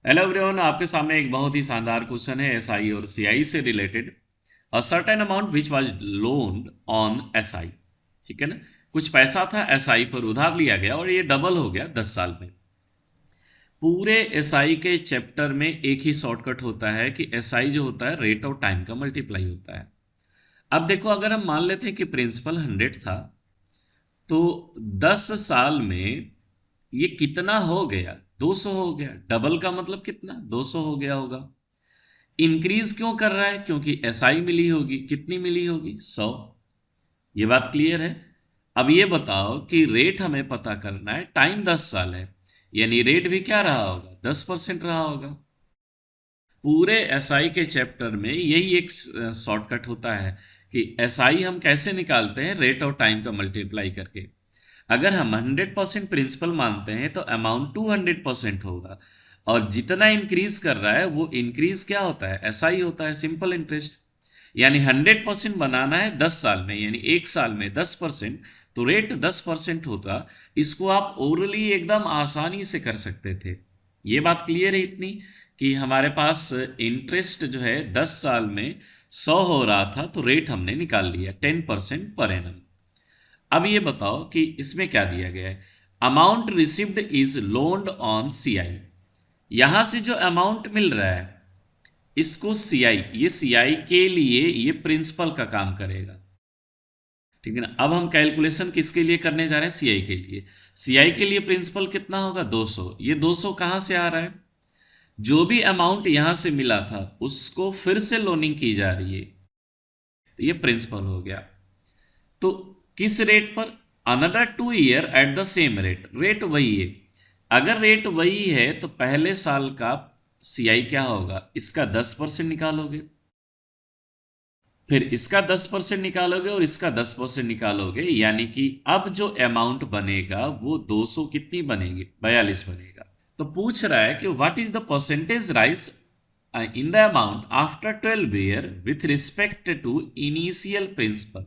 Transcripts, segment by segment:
Hello everyone, आपके सामने एक बहुत ही शानदार क्वेश्चन है एसआई और सीआई से related. A certain amount which was लोन्ड on SI. ठीक है ना। कुछ पैसा था एसआई पर उधार लिया गया और ये डबल हो गया 10 साल में। पूरे एसआई के चैप्टर में एक ही शॉर्टकट होता है कि एसआई जो होता है रेट ऑफ टाइम का मल्टीप्लाई होता है। अब देखो, अगर हम मान लेते हैं कि प्रिंसिपल 100 था तो 10 साल में ये कितना हो गया? 200 हो गया। डबल का मतलब कितना? 200 हो गया होगा। इंक्रीज क्यों कर रहा है? क्योंकि एसआई मिली होगी। कितनी मिली होगी? 100। ये बात क्लियर है। अब ये बताओ कि रेट हमें पता करना है, टाइम 10 साल है, यानी रेट भी क्या रहा होगा? 10% रहा होगा। पूरे एसआई के चैप्टर में यही एक शॉर्टकट होता है कि एसआई हम कैसे निकालते हैं? रेट और टाइम का मल्टीप्लाई करके। अगर हम 100% प्रिंसिपल मानते हैं तो अमाउंट 200% होगा, और जितना इंक्रीज कर रहा है वो इंक्रीज क्या होता है? एसआई होता है, सिंपल इंटरेस्ट। यानी 100% बनाना है 10 साल में, यानी एक साल में 10%, तो रेट 10% होता। इसको आप ओरली एकदम आसानी से कर सकते थे। ये बात क्लियर है इतनी कि हमारे पास इंटरेस्ट जो है 10 साल में 100 हो रहा था, तो रेट हमने निकाल लिया 10% पर एनम। अब ये बताओ कि इसमें क्या दिया गया है? Amount received is लोन्ड on CI. यहां से जो अमाउंट मिल रहा है इसको सीआई, ये सीआई के लिए ये प्रिंसिपल का काम करेगा। ठीक है ना। अब हम कैलकुलेशन किसके लिए करने जा रहे हैं? सीआई के लिए। सीआई के लिए प्रिंसिपल कितना होगा? 200। ये 200 कहां से आ रहा है? जो भी अमाउंट यहां से मिला था उसको फिर से लोनिंग की जा रही है, तो ये प्रिंसिपल हो गया। तो किस रेट पर? Another 2 year at the same rate. Rate वही है। अगर रेट वही है तो पहले साल का सीआई क्या होगा? इसका 10% निकालोगे, फिर इसका 10% निकालोगे और इसका 10% निकालोगे, यानी कि अब जो अमाउंट बनेगा वो 200 कितनी बनेगी? 42 बनेगा। तो पूछ रहा है कि what is the percentage rise in the amount after 12 year with respect to initial principal.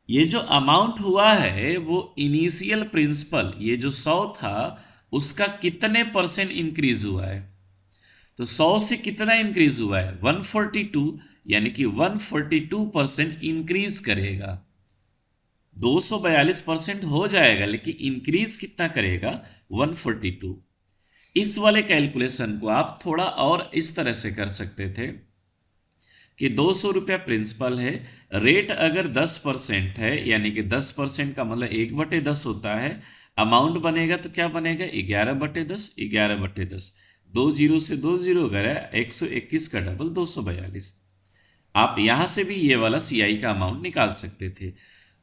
ये जो अमाउंट हुआ है वो इनिशियल प्रिंसिपल, ये जो 100 था उसका कितने परसेंट इंक्रीज हुआ है? तो 100 से कितना इंक्रीज हुआ है? 142, यानी कि 142% इंक्रीज करेगा। 242% हो जाएगा लेकिन इंक्रीज कितना करेगा? 142। इस वाले कैलकुलेशन को आप थोड़ा और इस तरह से कर सकते थे कि 200 रुपया प्रिंसिपल है, रेट अगर 10% है, यानी कि 10% का मतलब 1/10 होता है। अमाउंट बनेगा तो क्या बनेगा? 11/10। 11/10, 2 जीरो से 2 जीरो गया, 121 का डबल 242। आप यहां से भी ये वाला सीआई का अमाउंट निकाल सकते थे।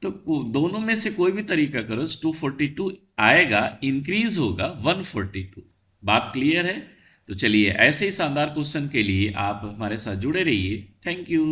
तो दोनों में से कोई भी तरीका करो, 242 आएगा, इंक्रीज होगा 142। बात क्लियर है? तो चलिए, ऐसे ही शानदार क्वेश्चन के लिए आप हमारे साथ जुड़े रहिए। Thank you.